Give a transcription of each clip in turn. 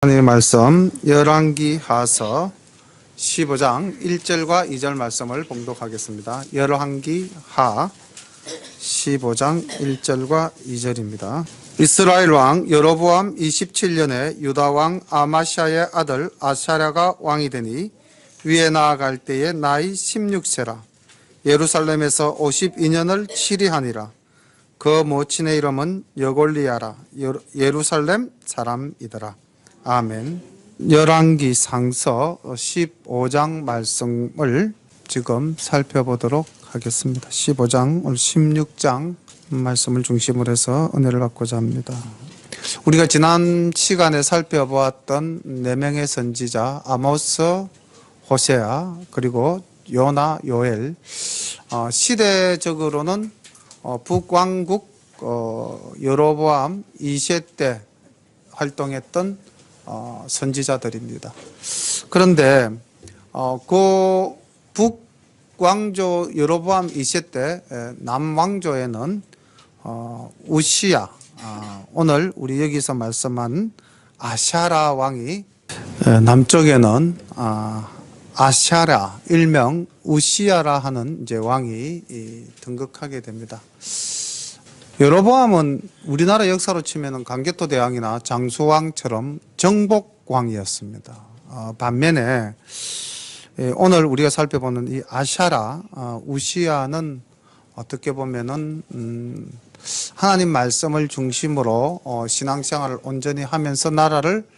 하나님의 말씀 열왕기하서 15장 1절과 2절 말씀을 봉독하겠습니다. 열왕기하 15장 1절과 2절입니다. 이스라엘 왕 여로보암 27년에 유다 왕 아마샤의 아들 아샤랴가 왕이 되니 위에 나아갈 때에 나이 16세라. 예루살렘에서 52년을 치리하니라. 그 모친의 이름은 여골리야라. 예루살렘 사람이더라. 아멘. 열왕기상서 15장 말씀을 지금 살펴보도록 하겠습니다. 15장, 오늘 16장 말씀을 중심으로 해서 은혜를 받고자 합니다. 우리가 지난 시간에 살펴보았던 4명의 선지자 아모스, 호세아, 그리고 요나, 요엘, 시대적으로는 북왕국 여로보암 2세 때 활동했던 선지자들입니다. 그런데 그 북왕조 여로보암 2세 때 남왕조에는 우시야, 오늘 우리 여기서 말씀한 아샤라 왕이, 남쪽에는 아샤랴 일명 우시야라 하는 이제 왕이 등극하게 됩니다. 여로보암은 우리나라 역사로 치면은 강개토 대왕이나 장수왕처럼 정복왕이었습니다. 반면에 오늘 우리가 살펴보는 이 아샤라, 우시야는 어떻게 보면은 하나님 말씀을 중심으로 신앙생활을 온전히 하면서 나라를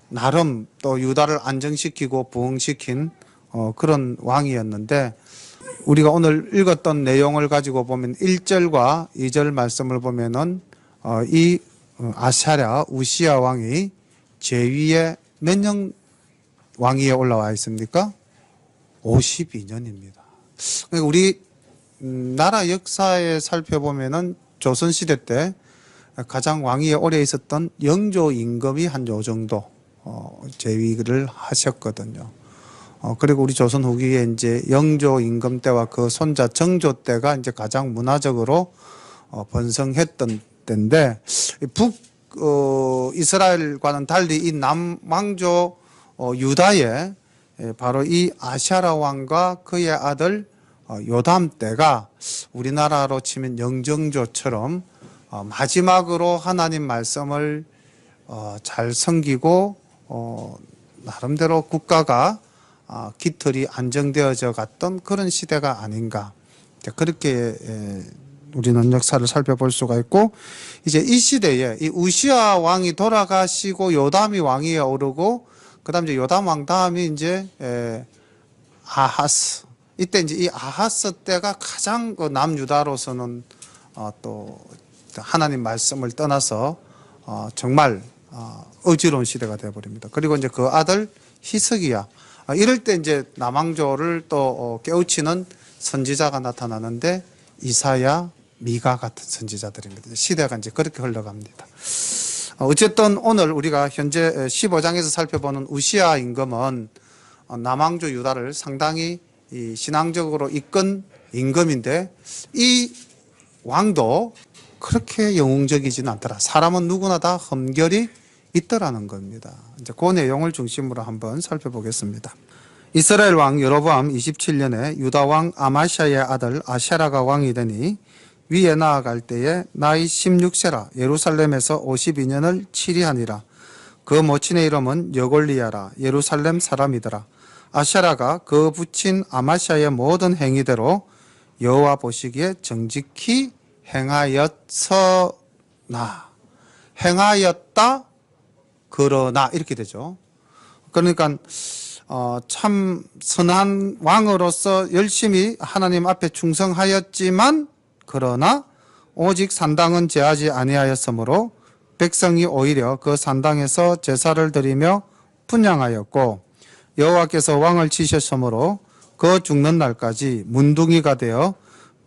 나름 또 유다를 안정시키고 부흥시킨 그런 왕이었는데, 우리가 오늘 읽었던 내용을 가지고 보면 1절과 2절 말씀을 보면은 이 아샤랴 우시야 왕이 제위에 몇 년 왕위에 올라와 있습니까? 52년입니다. 그러니까 우리 나라 역사에 살펴보면은 조선시대 때 가장 왕위에 오래 있었던 영조 임금이 한 요 정도 제위를 하셨거든요. 그리고 우리 조선 후기에 이제 영조 임금 때와 그 손자 정조 때가 이제 가장 문화적으로 번성했던 때인데, 이스라엘과는 달리 이 남왕조 유다에 바로 이 아샤라 왕과 그의 아들 요담 때가 우리나라로 치면 영정조처럼 마지막으로 하나님 말씀을 잘 섬기고 나름대로 국가가 깃털이 안정되어져 갔던 그런 시대가 아닌가, 그렇게 우리는 역사를 살펴볼 수가 있고, 이제 이 시대에 이 우시야 왕이 돌아가시고 요담이 왕위에 오르고, 그 다음 이제 요담 왕 다음이 이제 아하스, 이때 이제 이 아하스 때가 가장 그 남유다로서는 또 하나님 말씀을 떠나서 정말 어지러운 시대가 되어버립니다. 그리고 이제 그 아들 히스기야, 이럴 때 이제 남왕조를 또 깨우치는 선지자가 나타나는데 이사야, 미가 같은 선지자들입니다. 시대가 이제 그렇게 흘러갑니다. 어쨌든 오늘 우리가 현재 15장에서 살펴보는 우시야 임금은 남왕조 유다를 상당히 신앙적으로 이끈 임금인데, 이 왕도 그렇게 영웅적이지는 않더라. 사람은 누구나 다 흠결이 있더라는 겁니다. 이제 그 내용을 중심으로 한번 살펴보겠습니다. 이스라엘 왕 여로보암 27년에 유다 왕 아마샤의 아들 아샤라가 왕이 되니 위에 나아갈 때에 나이 16세라. 예루살렘에서 52년을 치리하니라. 그 모친의 이름은 여골리야라. 예루살렘 사람이더라. 아샤라가 그 부친 아마샤의 모든 행위대로 여호와 보시기에 정직히 행하였으나, 행하였다 그러나 이렇게 되죠. 그러니까 참 선한 왕으로서 열심히 하나님 앞에 충성하였지만, 그러나 오직 산당은 제하지 아니하였으므로 백성이 오히려 그 산당에서 제사를 드리며 분향하였고, 여호와께서 왕을 치셨으므로 그 죽는 날까지 문둥이가 되어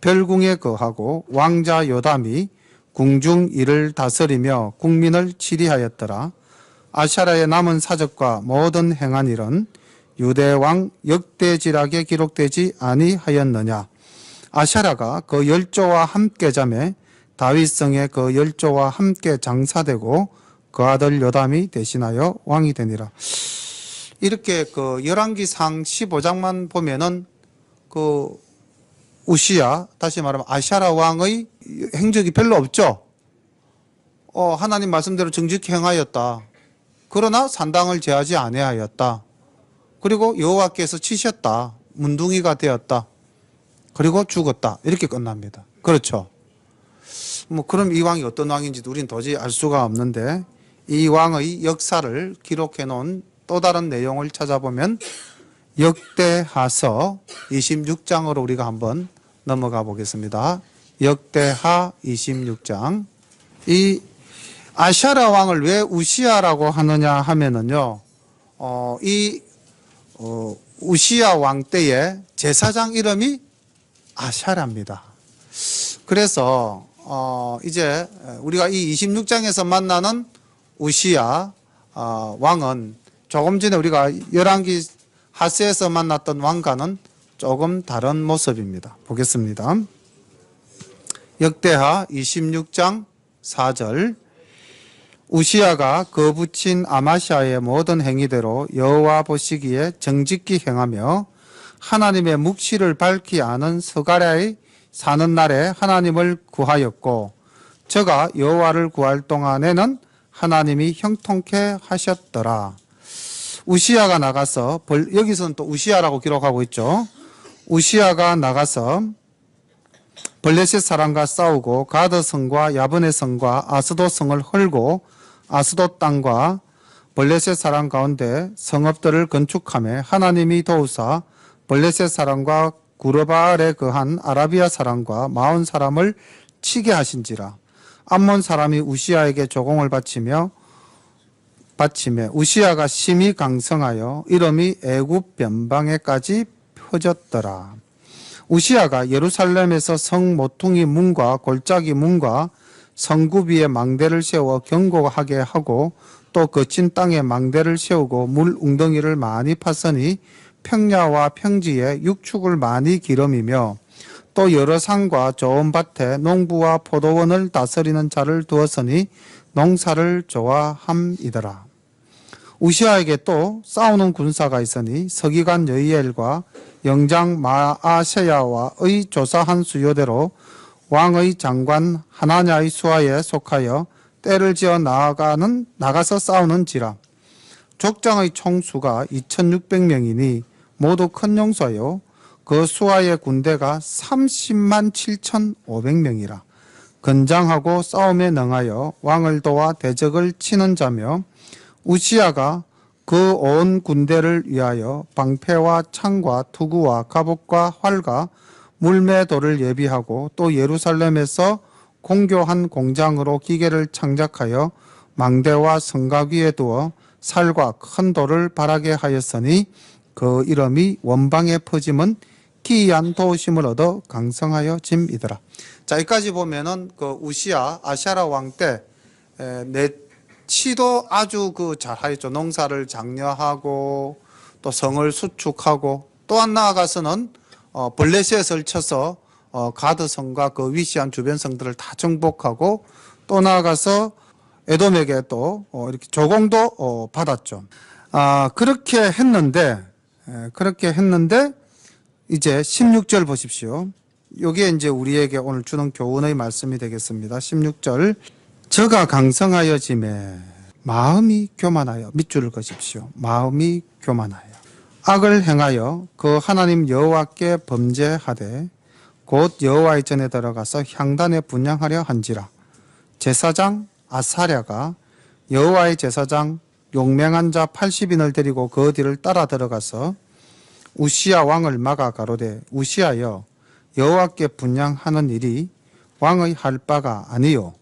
별궁에 거하고 왕자 요담이 궁중 일을 다스리며 국민을 치리하였더라. 아샤라의 남은 사적과 모든 행한 일은 유대왕 역대지락에 기록되지 아니하였느냐. 아샤라가 그 열조와 함께 자매 다윗성에 그 열조와 함께 장사되고 그 아들 요담이 대신하여 왕이 되니라. 이렇게 그 열왕기상 15장만 보면은 그 우시야, 다시 말하면 아샤라 왕의 행적이 별로 없죠. 하나님 말씀대로 정직히 행하였다. 그러나 산당을 제하지 아니하였다. 그리고 여호와께서 치셨다. 문둥이가 되었다. 그리고 죽었다. 이렇게 끝납니다. 그렇죠. 뭐 그럼 이 왕이 어떤 왕인지도 우린 도저히 알 수가 없는데, 이 왕의 역사를 기록해 놓은 또 다른 내용을 찾아보면 역대하서 26장으로 우리가 한번 넘어가 보겠습니다. 역대하 26장. 이 아샤라 왕을 왜 우시야라고 하느냐 하면은요, 우시야 왕 때의 제사장 이름이 아샤라입니다. 그래서 이제 우리가 이 26장에서 만나는 우시야 왕은 조금 전에 우리가 열왕기 하스에서 만났던 왕과는 조금 다른 모습입니다. 보겠습니다. 역대하 26장 4절. 우시야가 거부친 아마샤의 모든 행위대로 여호와 보시기에 정직히 행하며 하나님의 묵시를 밝히 아는 스가랴의 사는 날에 하나님을 구하였고, 저가 여호와를 구할 동안에는 하나님이 형통케 하셨더라. 우시야가 나가서, 여기서는 또 우시야라고 기록하고 있죠. 우시야가 나가서 블레셋 사람과 싸우고 가드 성과 야브네 성과 아스도 성을 헐고 아스도 땅과 블레셋 사람 가운데 성읍들을 건축하며 하나님이 도우사 블레셋 사람과 구르바알에 거한 아라비아 사람과 마온 사람을 치게 하신지라. 암몬 사람이 우시야에게 조공을 바치며 우시야가 심히 강성하여 이름이 애굽 변방에까지 퍼졌더라. 우시야가 예루살렘에서 성 모퉁이 문과 골짜기 문과 성구비에 망대를 세워 경고하게 하고, 또 거친 땅에 망대를 세우고 물 웅덩이를 많이 팠으니 평야와 평지에 육축을 많이 기름이며, 또 여러 산과 좋은 밭에 농부와 포도원을 다스리는 자를 두었으니 농사를 좋아함이더라. 우시야에게 또 싸우는 군사가 있으니 서기관 여이엘과 영장 마아세야와의 조사한 수요대로 왕의 장관 하나냐의 수하에 속하여 때를 지어 나가서 싸우는지라. 족장의 총수가 2600명이니 모두 큰 용사요, 그 수하의 군대가 30만 7500명이라. 건장하고 싸움에 능하여 왕을 도와 대적을 치는 자며, 우시야가 그 온 군대를 위하여 방패와 창과 투구와 갑옷과 활과 물매도를 예비하고, 또 예루살렘에서 공교한 공장으로 기계를 창작하여 망대와 성곽 위에 두어 살과 큰 돌을 바라게 하였으니 그 이름이 원방에 퍼짐은 기이한 도우심을 얻어 강성하여 짐이더라. 자, 여기까지 보면은 그 우시야 아샤라 왕 때 내치도 아주 잘하였죠. 농사를 장려하고 또 성을 수축하고, 또한 나아가서는 블레셋을 쳐서 가드 성과 그 위시한 주변 성들을 다 정복하고, 또 나아가서 에돔에게 또 이렇게 조공도 받았죠. 그렇게 했는데 이제 16절 보십시오. 이게 이제 우리에게 오늘 주는 교훈의 말씀이 되겠습니다. 16절. 저가 강성하여 짐에 마음이 교만하여, 밑줄을 그십시오. 마음이 교만하여 악을 행하여 그 하나님 여호와께 범죄하되 곧 여호와의 전에 들어가서 향단에 분향하려 한지라. 제사장 아사랴가 여호와의 제사장 용맹한 자 80인을 데리고 그 뒤를 따라 들어가서 우시야 왕을 막아 가로되, 우시야여, 여호와께 분향하는 일이 왕의 할 바가 아니요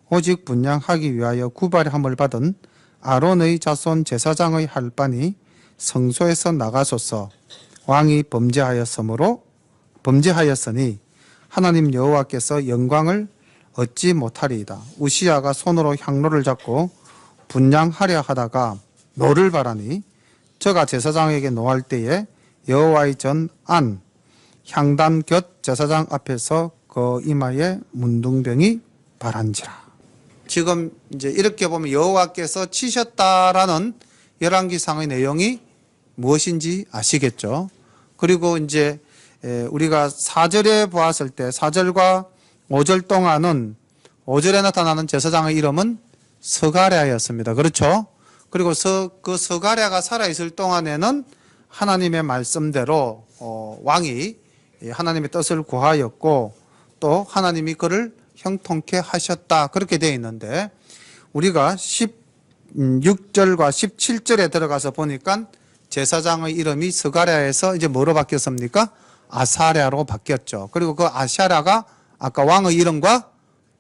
오직 분향하기 위하여 구발함을 받은 아론의 자손 제사장의 할 바니 성소에서 나가소서. 왕이 범죄하였으니 하나님 여호와께서 영광을 얻지 못하리이다. 우시야가 손으로 향로를 잡고 분향하려 하다가 노를 바라니, 저가 제사장에게 노할 때에 여호와의 전 안 향단 곁 제사장 앞에서 그 이마에 문둥병이 바란지라. 지금 이제 이렇게 보면 여호와께서 치셨다라는 열왕기상의 내용이 무엇인지 아시겠죠? 그리고 이제 우리가 4절에 보았을 때 4절과 5절 동안은 5절에 나타나는 제사장의 이름은 스가랴였습니다. 그렇죠? 그리고 그 스가랴가 살아있을 동안에는 하나님의 말씀대로 왕이 하나님의 뜻을 구하였고 또 하나님이 그를 형통케 하셨다. 그렇게 되어 있는데 우리가 16절과 17절에 들어가서 보니까 제사장의 이름이 스가랴에서 이제 뭐로 바뀌었습니까? 아사랴로 바뀌었죠. 그리고 그 아사랴가 아까 왕의 이름과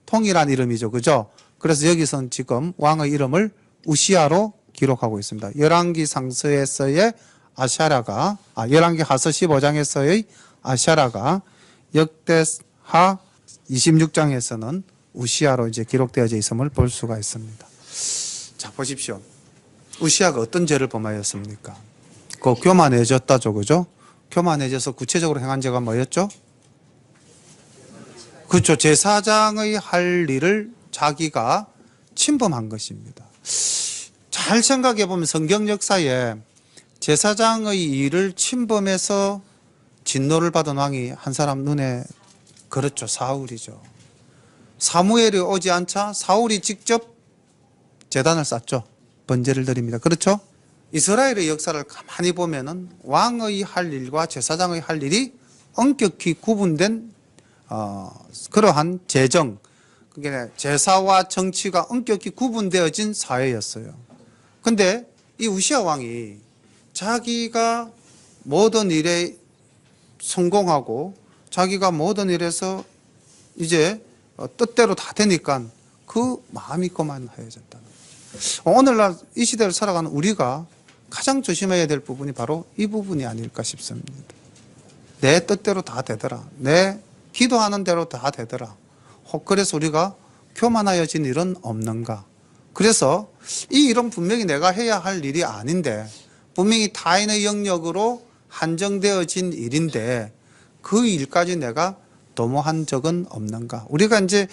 통일한 이름이죠. 그죠? 그래서 여기서는 지금 왕의 이름을 우시아로 기록하고 있습니다. 열왕기상서에서의 아샤라가 열왕기하서 15장에서의 아샤라가 역대하 26장에서는 우시아로 이제 기록되어져 있음을 볼 수가 있습니다. 자, 보십시오. 우시아가 어떤 죄를 범하였습니까? 그 교만해졌다죠. 그죠? 교만해져서 구체적으로 행한 죄가 뭐였죠? 그렇죠. 제사장의 할 일을 자기가 침범한 것입니다. 잘 생각해 보면 성경 역사에 제사장의 일을 침범해서 진노를 받은 왕이 한 사람 눈에 그렇죠. 사울이죠. 사무엘이 오지 않자 사울이 직접 제단을 쌓죠. 번제를 드립니다. 그렇죠? 이스라엘의 역사를 가만히 보면은 왕의 할 일과 제사장의 할 일이 엄격히 구분된 그러한 제정, 그게 제사와 정치가 엄격히 구분되어진 사회였어요. 근데 이 우시아 왕이 자기가 모든 일에 성공하고 자기가 모든 일에서 이제 뜻대로 다 되니까 그 마음이 거만해졌다는 거예요. 오늘날 이 시대를 살아가는 우리가 가장 조심해야 될 부분이 바로 이 부분이 아닐까 싶습니다. 내 뜻대로 다 되더라. 내 기도하는 대로 다 되더라. 그래서 우리가 교만하여진 일은 없는가? 그래서 이 일은 분명히 내가 해야 할 일이 아닌데 분명히 타인의 영역으로 한정되어진 일인데 그 일까지 내가 도모한 적은 없는가? 우리가 이제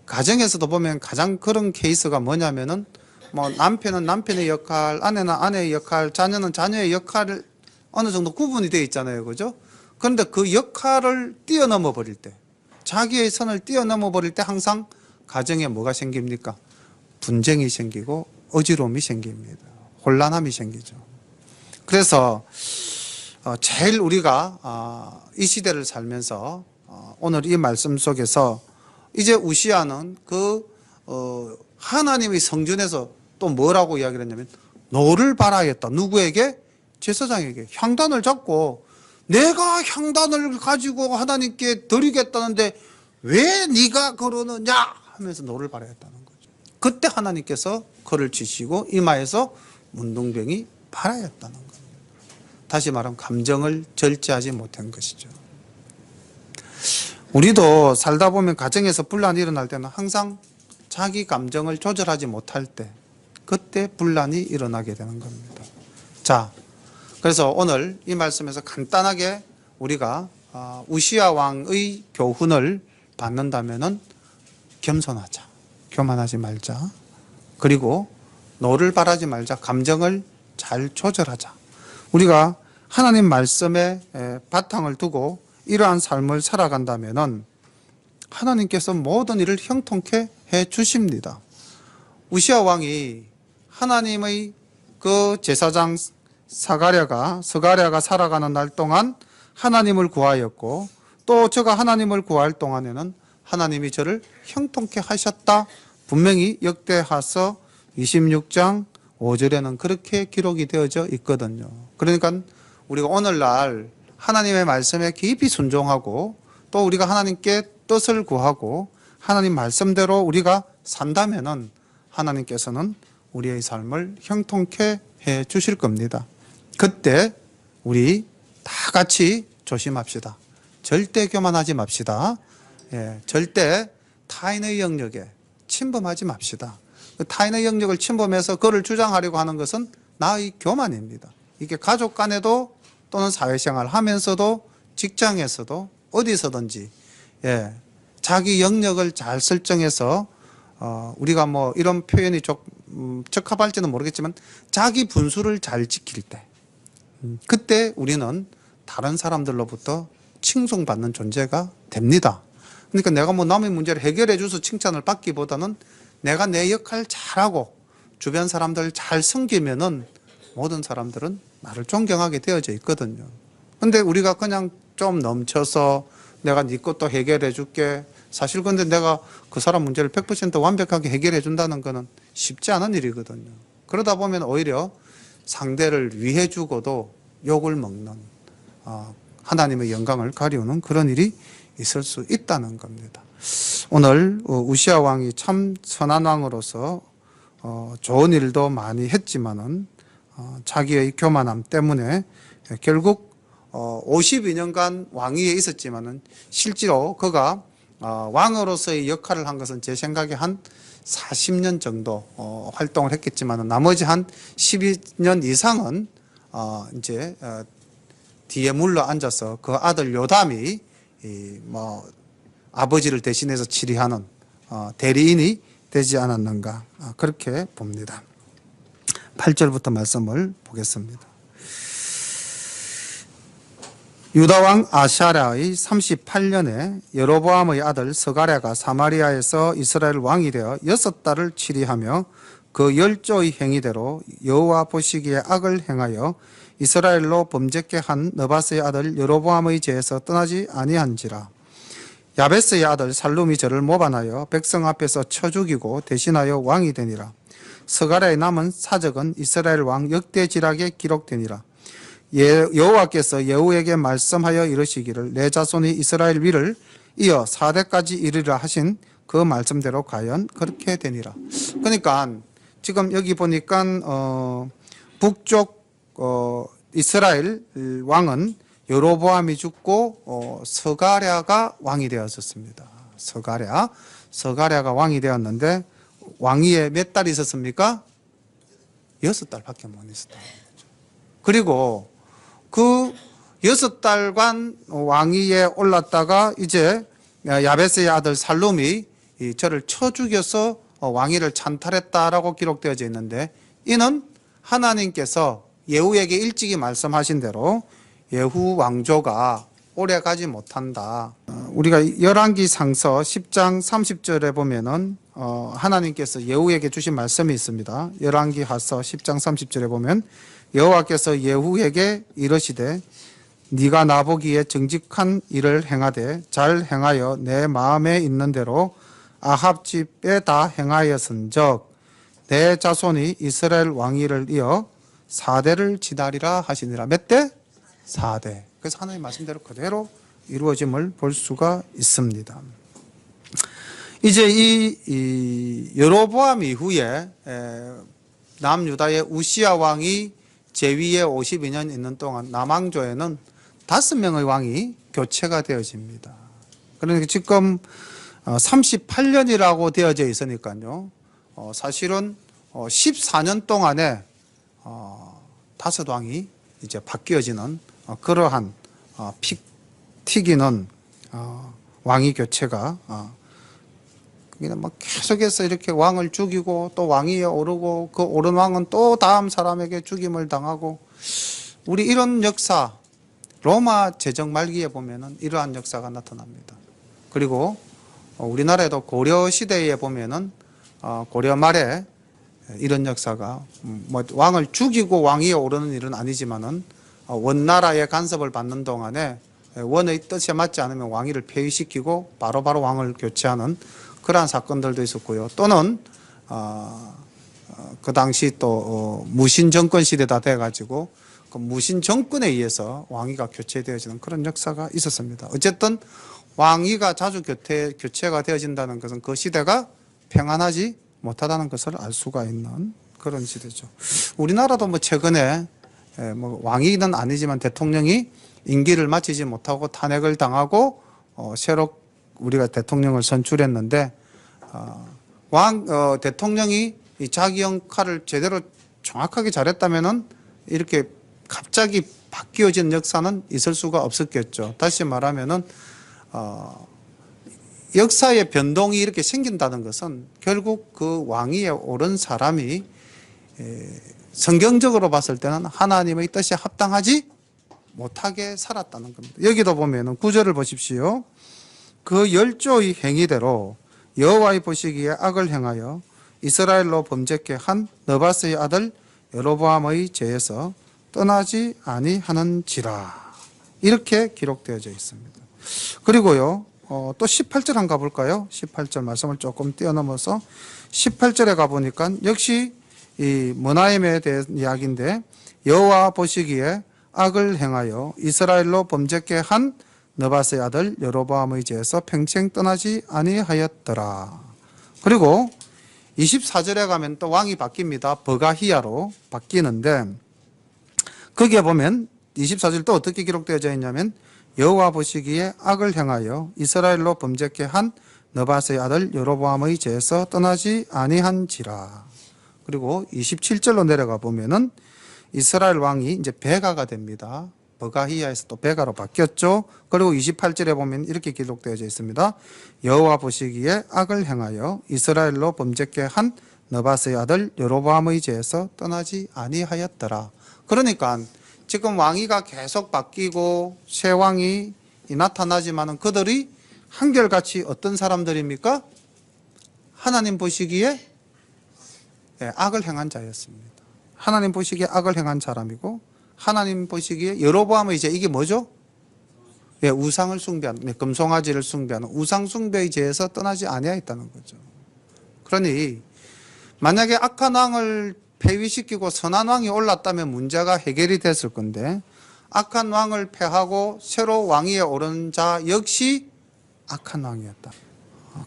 가정에서도 보면 가장 그런 케이스가 뭐냐면은 뭐 남편은 남편의 역할, 아내는 아내의 역할, 자녀는 자녀의 역할을 어느 정도 구분이 되어 있잖아요. 그죠? 그런데 그 역할을 뛰어넘어 버릴 때, 자기의 선을 뛰어넘어 버릴 때 항상 가정에 뭐가 생깁니까? 분쟁이 생기고 어지러움이 생깁니다. 혼란함이 생기죠. 그래서 제일 우리가 이 시대를 살면서 오늘 이 말씀 속에서 이제 우시아는 그 하나님의 성전에서 또 뭐라고 이야기를 했냐면 노를 발하였다. 누구에게? 제사장에게. 향단을 잡고 내가 향단을 가지고 하나님께 드리겠다는데 왜 네가 그러느냐 하면서 노를 발하였다는 거죠. 그때 하나님께서 그를 치시고 이마에서 문둥병이 발하였다는 겁니다. 다시 말하면 감정을 절제하지 못한 것이죠. 우리도 살다 보면 가정에서 분란이 일어날 때는 항상 자기 감정을 조절하지 못할 때 그때 분란이 일어나게 되는 겁니다. 자, 그래서 오늘 이 말씀에서 간단하게 우리가 우시아 왕의 교훈을 받는다면은 겸손하자, 교만하지 말자, 그리고 노를 바라지 말자, 감정을 잘 조절하자. 우리가 하나님 말씀에 바탕을 두고 이러한 삶을 살아간다면은 하나님께서 모든 일을 형통케 해 주십니다. 우시아 왕이 하나님의 그 제사장 스가랴가 살아가는 날 동안 하나님을 구하였고 또 저가 하나님을 구할 동안에는 하나님이 저를 형통케 하셨다. 분명히 역대하서 26장 5절에는 그렇게 기록이 되어져 있거든요. 그러니까 우리가 오늘날 하나님의 말씀에 깊이 순종하고 또 우리가 하나님께 뜻을 구하고 하나님 말씀대로 우리가 산다면은 하나님께서는 우리의 삶을 형통케 해 주실 겁니다. 그때 우리 다 같이 조심합시다. 절대 교만하지 맙시다. 절대 타인의 영역에 침범하지 맙시다. 타인의 영역을 침범해서 그를 주장하려고 하는 것은 나의 교만입니다. 이게 가족 간에도 또는 사회생활 하면서도 직장에서도 어디서든지 자기 영역을 잘 설정해서 우리가 뭐 이런 표현이 좀 적합할지는 모르겠지만 자기 분수를 잘 지킬 때 그때 우리는 다른 사람들로부터 칭송받는 존재가 됩니다. 그러니까 내가 뭐 남의 문제를 해결해 줘서 칭찬을 받기보다는 내가 내 역할 잘하고 주변 사람들 잘 섬기면은 모든 사람들은 나를 존경하게 되어져 있거든요. 근데 우리가 그냥 좀 넘쳐서 내가 네 것도 해결해 줄게. 사실 근데 내가 그 사람 문제를 100% 완벽하게 해결해 준다는 거는 쉽지 않은 일이거든요. 그러다 보면 오히려 상대를 위해 주고도 욕을 먹는 하나님의 영광을 가리우는 그런 일이 있을 수 있다는 겁니다. 오늘 우시아 왕이 참 선한 왕으로서 좋은 일도 많이 했지만은 자기의 교만함 때문에 결국 52년간 왕위에 있었지만은 실제로 그가 왕으로서의 역할을 한 것은 제 생각에 한 40년 정도 활동을 했겠지만은 나머지 한 12년 이상은 이제 뒤에 물러 앉아서 그 아들 요담이 뭐 아버지를 대신해서 치리하는 대리인이 되지 않았는가 그렇게 봅니다. 8절부터 말씀을 보겠습니다. 유다왕 아샤랴의 38년에 여로보암의 아들 스가랴가 사마리아에서 이스라엘 왕이 되어 6달을 치리하며 그 열조의 행위대로 여호와 보시기에 악을 행하여 이스라엘로 범죄케 한 느바스의 아들 여로보암의 죄에서 떠나지 아니한지라. 야베스의 아들 살룸이 저를 모반하여 백성 앞에서 쳐 죽이고 대신하여 왕이 되니라. 스가랴의 남은 사적은 이스라엘 왕 역대지락에 기록되니라. 여호와께서 예후에게 말씀하여 이르시기를 내 자손이 이스라엘 위를 이어 4대까지 이르리라 하신 그 말씀대로 과연 그렇게 되니라. 그러니까 지금 여기 보니까 북쪽 이스라엘 왕은 여로보암이 죽고 스가랴가 왕이 되었었습니다. 스가랴가 왕이 되었는데 왕위에 몇 달 있었습니까? 6달밖에 못 있었다. 그리고 그 6달간 왕위에 올랐다가 이제 야베스의 아들 살룸이 저를 쳐 죽여서 왕위를 찬탈했다라고 기록되어져 있는데 이는 하나님께서 예후에게 일찍이 말씀하신 대로 예후 왕조가 오래 가지 못한다. 우리가 열왕기상서 10장 30절에 보면은 하나님께서 예후에게 주신 말씀이 있습니다. 열왕기하서 10장 30절에 보면 여호와께서 예후에게 이르시되 네가 나보기에 정직한 일을 행하되 잘 행하여 내 마음에 있는 대로 아합 집에 다 행하였은즉 내 자손이 이스라엘 왕위를 이어 4대를 지나리라 하시니라. 몇 대? 4대. 그래서 하나님 말씀대로 그대로 이루어짐을 볼 수가 있습니다. 이제 이 여로보암 이후에 남유다의 우시아 왕이 제위에 52년 있는 동안 남왕조에는 5명의 왕이 교체가 되어집니다. 그러니까 지금 38년이라고 되어져 있으니까요. 사실은 14년 동안에 5왕이 이제 바뀌어지는 그러한 픽 튀기는 왕위 교체가 그냥 막 계속해서 이렇게 왕을 죽이고 또 왕위에 오르고 그 오른 왕은 또 다음 사람에게 죽임을 당하고 우리 이런 역사 로마 제정 말기에 보면은 이러한 역사가 나타납니다. 그리고 우리나라에도 고려 시대에 보면은 고려 말에 이런 역사가 뭐 왕을 죽이고 왕위에 오르는 일은 아니지만은 원나라의 간섭을 받는 동안에 원의 뜻에 맞지 않으면 왕위를 폐위시키고 바로바로 왕을 교체하는 그러한 사건들도 있었고요. 또는 그 당시 또 무신 정권 시대다 돼가지고 그 무신 정권에 의해서 왕위가 교체되어지는 그런 역사가 있었습니다. 어쨌든 왕위가 자주 교체가 되어진다는 것은 그 시대가 평안하지 못하다는 것을 알 수가 있는 그런 시대죠. 우리나라도 뭐 최근에 뭐 왕위는 아니지만 대통령이 임기를 마치지 못하고 탄핵을 당하고 새로 우리가 대통령을 선출했는데 대통령이 자기 역할을 제대로 정확하게 잘했다면은 이렇게 갑자기 바뀌어진 역사는 있을 수가 없었겠죠. 다시 말하면은 역사의 변동이 이렇게 생긴다는 것은 결국 그 왕위에 오른 사람이 성경적으로 봤을 때는 하나님의 뜻에 합당하지 못하게 살았다는 겁니다. 여기도 보면은 9절을 보십시오. 그 열조의 행위대로 여호와의 보시기에 악을 행하여 이스라엘로 범죄케 한 느바스의 아들 여로보암의 죄에서 떠나지 아니하는지라. 이렇게 기록되어져 있습니다. 그리고요, 또 18절 한번 가볼까요? 18절 말씀을 조금 뛰어넘어서 18절에 가보니까 역시 이 머나임에 대한 이야기인데, 여호와 보시기에 악을 행하여 이스라엘로 범죄케 한 느바스의 아들 여로보암의 죄에서 평생 떠나지 아니하였더라. 그리고 24절에 가면 또 왕이 바뀝니다. 버가히야로 바뀌는데, 거기에 보면 24절 또 어떻게 기록되어져 있냐면, 여호와 보시기에 악을 행하여 이스라엘로 범죄케 한 느바스의 아들 여로보암의 죄에서 떠나지 아니한지라. 그리고 27절로 내려가 보면은 이스라엘 왕이 이제 베가가 됩니다. 버가히야에서 또 베가로 바뀌었죠. 그리고 28절에 보면 이렇게 기록되어져 있습니다. 여호와 보시기에 악을 행하여 이스라엘로 범죄케 한 느바스의 아들 여로보암의 죄에서 떠나지 아니하였더라. 그러니까 지금 왕위가 계속 바뀌고 새 왕이 나타나지만은 그들이 한결같이 어떤 사람들입니까? 하나님 보시기에 악을 행한 자였습니다. 하나님 보시기에 악을 행한 사람이고, 하나님 보시기에 여로보암의 죄, 이게 뭐죠? 우상을 숭배하는, 금송아지를 숭배하는 우상 숭배의 죄에서 떠나지 아니하였다는 거죠. 그러니 만약에 악한 왕을 폐위시키고 선한 왕이 올랐다면 문제가 해결이 됐을 건데, 악한 왕을 패하고 새로 왕위에 오른 자 역시 악한 왕이었다.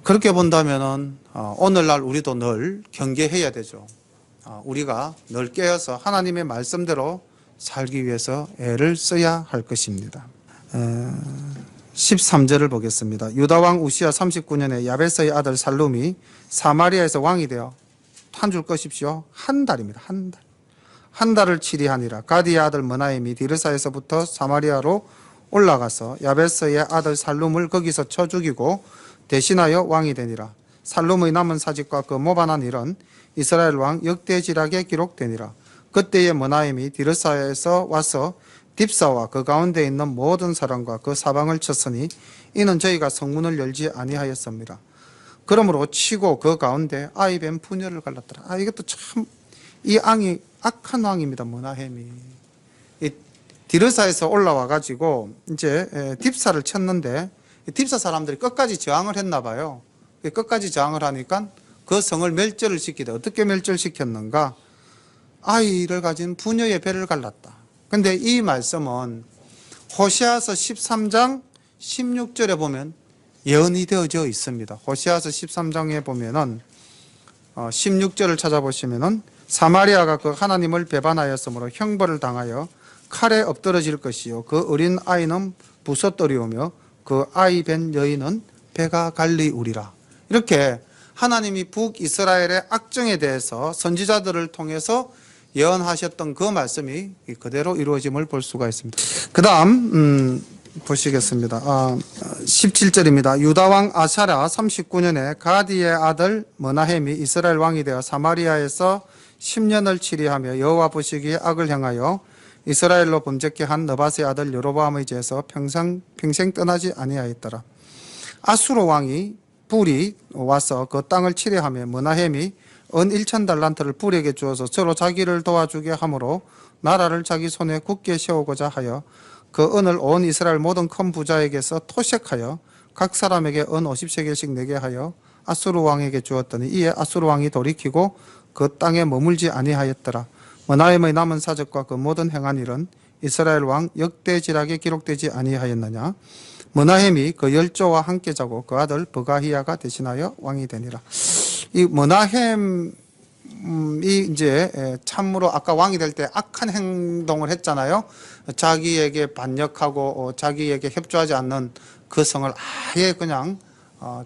그렇게 본다면은 오늘날 우리도 늘 경계해야 되죠. 우리가 늘 깨어서 하나님의 말씀대로 살기 위해서 애를 써야 할 것입니다. 13절을 보겠습니다. 유다왕 우시야 39년에 야베스의 아들 살룸이 사마리아에서 왕이 되어 한 줄 것입시오. 한 달입니다. 한 달. 한 달을 치리하니라. 가디의 아들 머나임이 디르사에서부터 사마리아로 올라가서 야베스의 아들 살룸을 거기서 쳐 죽이고 대신하여 왕이 되니라. 살룸의 남은 사직과 그 모반한 일은 이스라엘 왕 역대지락에 기록되니라. 그때의 머나임이 디르사에서 와서 딥사와 그 가운데 있는 모든 사람과 그 사방을 쳤으니 이는 저희가 성문을 열지 아니하였습니다. 그러므로 치고 그 가운데 아이벤 부녀를 갈랐더라. 이것도 참, 이 왕이 악한 왕입니다. 머나햄이. 이 디르사에서 올라와 가지고 이제 딥사를 쳤는데, 딥사 사람들이 끝까지 저항을 했나 봐요. 끝까지 저항을 하니까 그 성을 멸절을 시키다. 어떻게 멸절시켰는가? 아이를 가진 부녀의 배를 갈랐다. 근데 이 말씀은 호세아서 13장 16절에 보면 예언이 되어져 있습니다. 호세아서 13장에 보면은 16절을 찾아보시면은 사마리아가 그 하나님을 배반하였으므로 형벌을 당하여 칼에 엎드러질 것이요 그 어린 아이는 부서뜨리오며 그 아이 벤 여인은 배가 갈리우리라. 이렇게 하나님이 북이스라엘의 악정에 대해서 선지자들을 통해서 예언하셨던 그 말씀이 그대로 이루어짐을 볼 수가 있습니다. 그 다음 보시겠습니다. 17절입니다. 유다왕 아샤랴 39년에 가디의 아들 머나햄이 이스라엘 왕이 되어 사마리아에서 10년을 치리하며 여호와 보시기에 악을 행하여 이스라엘로 범죄케 한 느바스의 아들 여로보암의 죄에서 평생 떠나지 아니하였더라. 아수르 왕이 불이 와서 그 땅을 치려하며 머나햄이 은 1,000달란트를 불에게 주어서 서로 자기를 도와주게 하므로 나라를 자기 손에 굳게 세우고자 하여 그 은을 온 이스라엘 모든 큰 부자에게서 토색하여 각 사람에게 은 50세겔씩 내게 하여 아수르 왕에게 주었더니 이에 아수르 왕이 돌이키고 그 땅에 머물지 아니하였더라. 머나임의 남은 사적과 그 모든 행한 일은 이스라엘 왕 역대지락에 기록되지 아니하였느냐. 머나햄이 그 열조와 함께 자고 그 아들 버가히야가 대신하여 왕이 되니라. 이 머나햄이 이제 참으로 아까 왕이 될 때 악한 행동을 했잖아요. 자기에게 반역하고 자기에게 협조하지 않는 그 성을 아예 그냥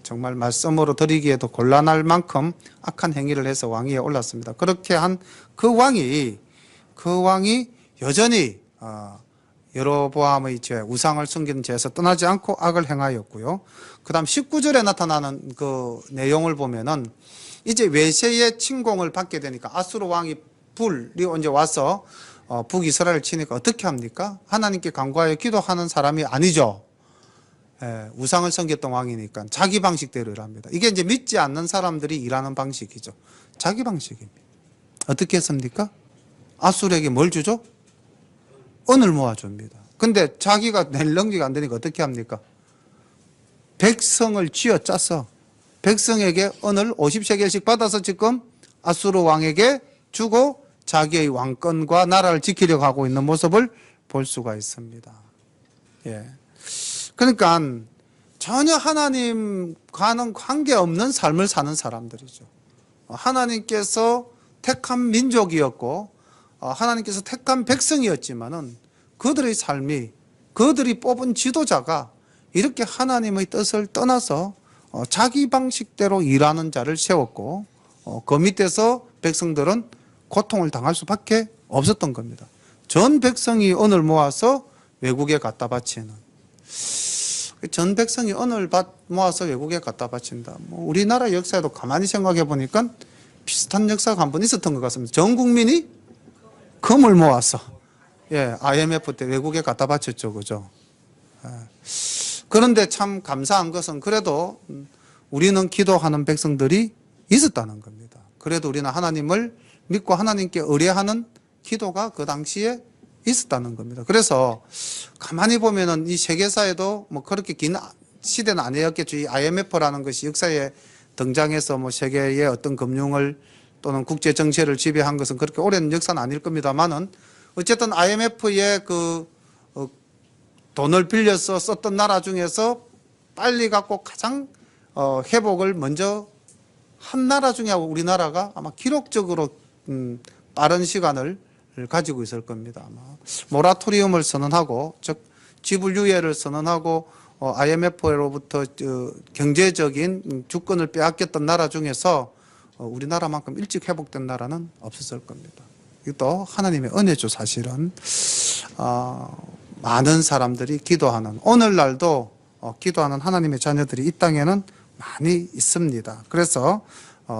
정말 말씀으로 드리기에도 곤란할 만큼 악한 행위를 해서 왕위에 올랐습니다. 그렇게 한 그 왕이 여전히 여로보암의 죄, 우상을 숨기는 죄에서 떠나지 않고 악을 행하였고요. 그 다음 19절에 나타나는 그 내용을 보면은 이제 외세의 침공을 받게 되니까 아수르 왕이 불이 이제 와서 북이스라엘을 치니까 어떻게 합니까? 하나님께 간구하여 기도하는 사람이 아니죠. 우상을 섬겼던 왕이니까 자기 방식대로 일합니다. 이게 이제 믿지 않는 사람들이 일하는 방식이죠. 자기 방식입니다. 어떻게 했습니까? 아수르에게 뭘 주죠? 은을 모아줍니다. 근데 자기가 낼 능력이 안 되니까 어떻게 합니까? 백성을 쥐어짜서 백성에게 은을 50세겔씩 받아서 지금 아수르 왕에게 주고 자기의 왕권과 나라를 지키려고 하고 있는 모습을 볼 수가 있습니다. 예. 그러니까 전혀 하나님과는 관계없는 삶을 사는 사람들이죠. 하나님께서 택한 민족이었고 하나님께서 택한 백성이었지만은 그들의 삶이, 그들이 뽑은 지도자가 이렇게 하나님의 뜻을 떠나서 자기 방식대로 일하는 자를 세웠고 그 밑에서 백성들은 고통을 당할 수밖에 없었던 겁니다. 전 백성이 은을 모아서 외국에 갖다 바치는, 전 백성이 은을 모아서 외국에 갖다 바친다. 뭐 우리나라 역사에도 가만히 생각해 보니까 비슷한 역사가 한 번 있었던 것 같습니다. 전 국민이 금을 모아서 IMF 때 외국에 갖다 바쳤죠, 그죠? 그런데 참 감사한 것은 그래도 우리는 기도하는 백성들이 있었다는 겁니다. 그래도 우리는 하나님을 믿고 하나님께 의뢰하는 기도가 그 당시에 있었다는 겁니다. 그래서 가만히 보면은 이 세계사에도 뭐 그렇게 긴 시대는 아니었겠죠. 이 IMF라는 것이 역사에 등장해서 뭐 세계의 어떤 금융을 또는 국제 정세를 지배한 것은 그렇게 오랜 역사는 아닐 겁니다만은 어쨌든 IMF의 그 돈을 빌려서 썼던 나라 중에서 빨리 갖고 가장 회복을 먼저 한 나라 중에 우리나라가 아마 기록적으로 빠른 시간을 가지고 있을 겁니다. 아마 모라토리움을 선언하고, 즉 지불 유예를 선언하고 IMF로부터 경제적인 주권을 빼앗겼던 나라 중에서 우리나라만큼 일찍 회복된 나라는 없었을 겁니다. 이것도 하나님의 은혜죠. 사실은 많은 사람들이 기도하는, 오늘날도 기도하는 하나님의 자녀들이 이 땅에는 많이 있습니다. 그래서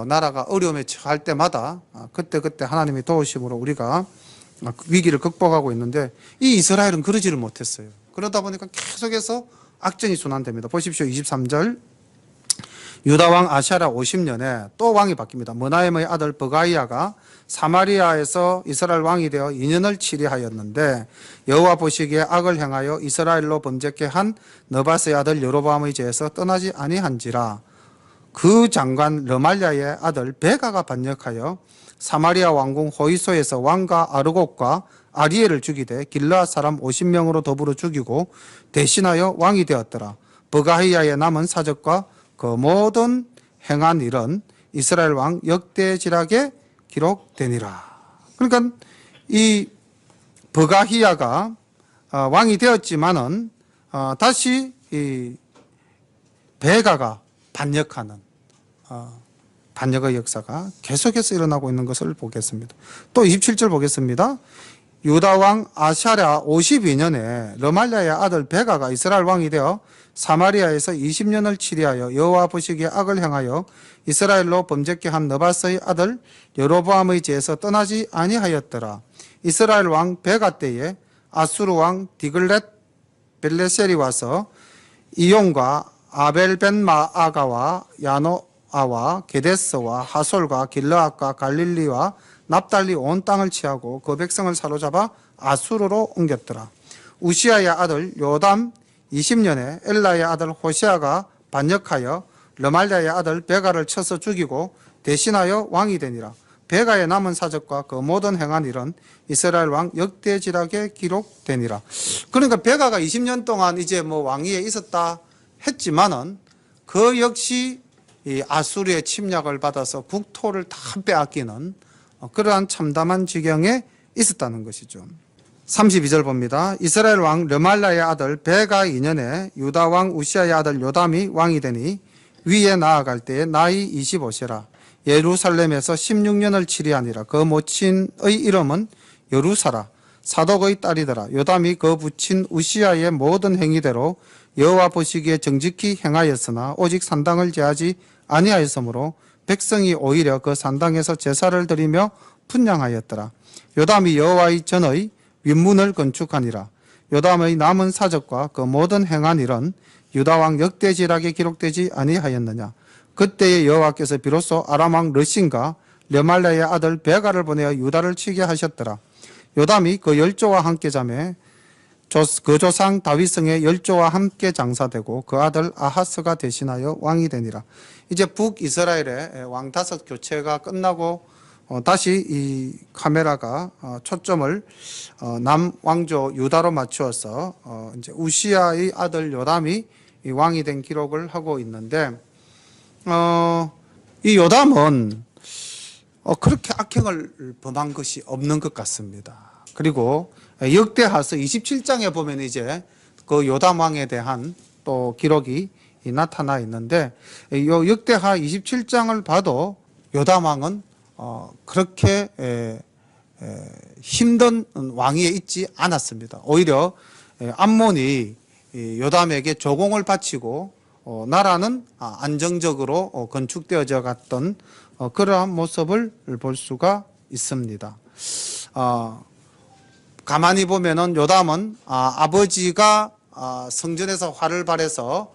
나라가 어려움에 처할 때마다 그때그때 하나님의 도우심으로 우리가 위기를 극복하고 있는데, 이 이스라엘은 그러지를 못했어요. 그러다 보니까 계속해서 악정이 순환됩니다. 보십시오. 23절. 유다왕 아샤랴 50년에 또 왕이 바뀝니다. 머나임의 아들 버가이아가 사마리아에서 이스라엘 왕이 되어 2년을 치리하였는데, 여호와 보시기에 악을 행하여 이스라엘로 범죄케 한 느밧의 아들 여로보암의 죄에서 떠나지 아니한지라. 그 장관 르말랴의 아들 베가가 반역하여 사마리아 왕궁 호이소에서 왕과 아르곡과 아리엘을 죽이되 길르앗 사람 50명으로 더불어 죽이고 대신하여 왕이 되었더라. 버가히야의 남은 사적과 그 모든 행한 일은 이스라엘 왕 역대지락에 기록되니라. 그러니까 이 버가히야가 왕이 되었지만은 다시 이 베가가 반역하는 반역의 역사가 계속해서 일어나고 있는 것을 보겠습니다. 또 27절 보겠습니다. 유다왕 아샤랴 52년에 르말랴의 아들 베가가 이스라엘 왕이 되어 사마리아에서 20년을 치리하여 여호와 보시기에 악을 행하여 이스라엘로 범죄케 한 느밧의 아들 여로보암의 죄에서 떠나지 아니하였더라. 이스라엘 왕 베가 때에 아수르 왕 디글렛 벨레셀이 와서 이용과 아벨벤마아가와 야노아와 게데스와 하솔과 길르앗과 갈릴리와 납달리 온 땅을 취하고 그 백성을 사로잡아 아수르로 옮겼더라. 우시아의 아들 요담 20년에 엘라의 아들 호시아가 반역하여 르말랴의 아들 베가를 쳐서 죽이고 대신하여 왕이 되니라. 베가의 남은 사적과 그 모든 행한 일은 이스라엘 왕 역대지락에 기록되니라. 그러니까 베가가 20년 동안 이제 뭐 왕위에 있었다 했지만은 그 역시 이 아수르의 침략을 받아서 국토를 다 빼앗기는 그러한 참담한 지경에 있었다는 것이죠. 32절 봅니다. 이스라엘 왕 르말랴의 아들 베가 2년에 유다 왕 우시아의 아들 요담이 왕이 되니 위에 나아갈 때에 나이 25세라. 예루살렘에서 16년을 치리하니라. 그 모친의 이름은 여루사라. 사독의 딸이더라. 요담이 그 부친 우시아의 모든 행위대로 여호와 보시기에 정직히 행하였으나 오직 산당을 제하지 아니하였으므로 백성이 오히려 그 산당에서 제사를 드리며 분향하였더라. 요담이 여호와의 전의 윗문을 건축하니라. 요담의 남은 사적과 그 모든 행한 일은 유다왕 역대지락에 기록되지 아니하였느냐. 그때에 여호와께서 비로소 아람왕 르신과 르말랴의 아들 베가를 보내어 유다를 치게 하셨더라. 요담이 그 열조와 함께 자매 그 조상 다윗성의 열조와 함께 장사되고 그 아들 아하스가 대신하여 왕이 되니라. 이제 북이스라엘의 왕 5 교체가 끝나고 다시 이 카메라가 초점을 남왕조 유다로 맞추어서 이제 우시아의 아들 요담이 이 왕이 된 기록을 하고 있는데 이 요담은 그렇게 악행을 범한 것이 없는 것 같습니다. 그리고 역대하서 27장에 보면 이제 그 요담 왕에 대한 또 기록이 나타나 있는데 이 역대하 27장을 봐도 요담 왕은 그렇게 힘든 왕위에 있지 않았습니다. 오히려 암몬이 요담에게 조공을 바치고 나라는 안정적으로 건축되어져 갔던 그러한 모습을 볼 수가 있습니다. 가만히 보면은 요담은 아버지가 성전에서 활을 발해서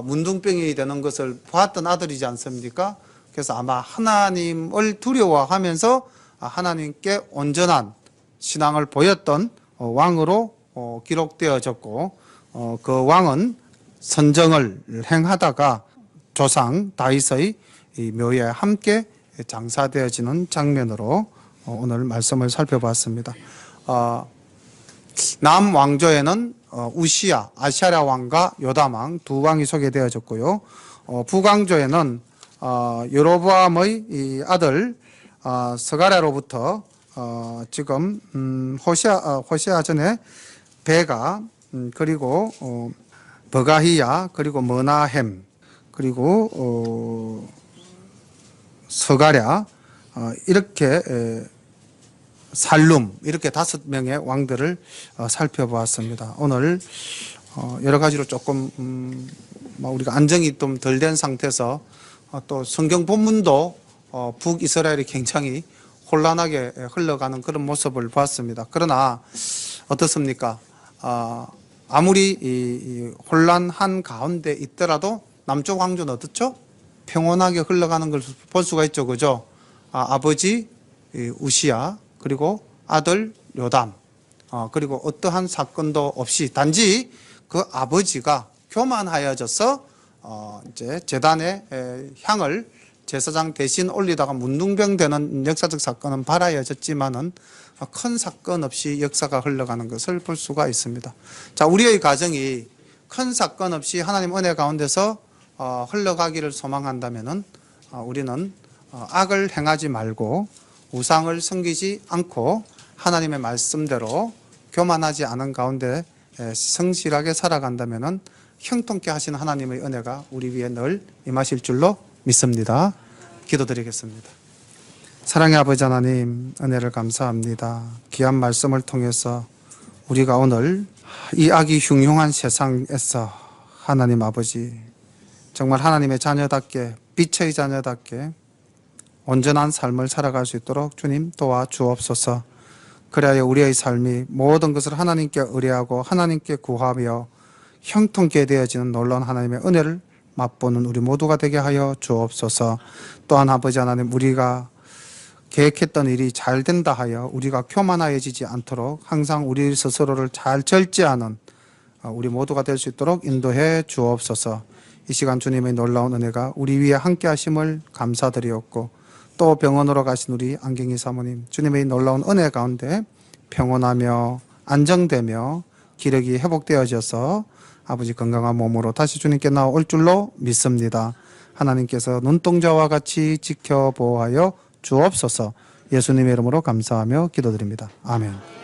문둥병이 되는 것을 보았던 아들이지 않습니까? 그래서 아마 하나님을 두려워하면서 하나님께 온전한 신앙을 보였던 왕으로 기록되어졌고 그 왕은 선정을 행하다가 조상 다윗의 묘에 함께 장사되어지는 장면으로 오늘 말씀을 살펴봤습니다. 남왕조에는 우시야, 아샤랴 왕과 요담 왕 두 왕이 소개되어졌고요. 북왕조에는 여로보암의 이 아들 스가랴로부터 지금 호시아 전에 베가 그리고 버가히야 그리고 머나햄 그리고 스가랴 이렇게 살룸 이렇게 5명의 왕들을 살펴보았습니다. 오늘 여러 가지로 조금 우리가 안정이 좀 덜 된 상태에서 또 성경 본문도 북이스라엘이 굉장히 혼란하게 흘러가는 그런 모습을 봤습니다. 그러나 어떻습니까? 아무리 이 혼란한 가운데 있더라도 남쪽 왕조는 어떻죠? 평온하게 흘러가는 걸 볼 수가 있죠. 그죠? 아버지 우시야 그리고 아들 요담 그리고 어떠한 사건도 없이 단지 그 아버지가 교만하여져서 이제 제단에 향을 제사장 대신 올리다가 문둥병 되는 역사적 사건은 발하여졌지만은 큰 사건 없이 역사가 흘러가는 것을 볼 수가 있습니다. 자, 우리의 가정이 큰 사건 없이 하나님 은혜 가운데서 흘러가기를 소망한다면은 우리는 악을 행하지 말고 우상을 섬기지 않고 하나님의 말씀대로 교만하지 않은 가운데 성실하게 살아간다면은 형통케 하시는 하나님의 은혜가 우리 위에 늘 임하실 줄로 믿습니다. 기도드리겠습니다. 사랑의 아버지 하나님, 은혜를 감사합니다. 귀한 말씀을 통해서 우리가 오늘 이 악이 흉흉한 세상에서 하나님 아버지 정말 하나님의 자녀답게 빛의 자녀답게 온전한 삶을 살아갈 수 있도록 주님 도와 주옵소서. 그래야 우리의 삶이 모든 것을 하나님께 의뢰하고 하나님께 구하며 형통케 되어지는 놀라운 하나님의 은혜를 맛보는 우리 모두가 되게 하여 주옵소서. 또한 아버지 하나님, 우리가 계획했던 일이 잘 된다 하여 우리가 교만하여지지 않도록 항상 우리 스스로를 잘 절제하는 우리 모두가 될 수 있도록 인도해 주옵소서. 이 시간 주님의 놀라운 은혜가 우리 위에 함께 하심을 감사드리옵고 또 병원으로 가신 우리 안경희 사모님, 주님의 놀라운 은혜 가운데 평온하며 안정되며 기력이 회복되어져서 아버지 건강한 몸으로 다시 주님께 나올 줄로 믿습니다. 하나님께서 눈동자와 같이 지켜보하여 주옵소서. 예수님의 이름으로 감사하며 기도드립니다. 아멘.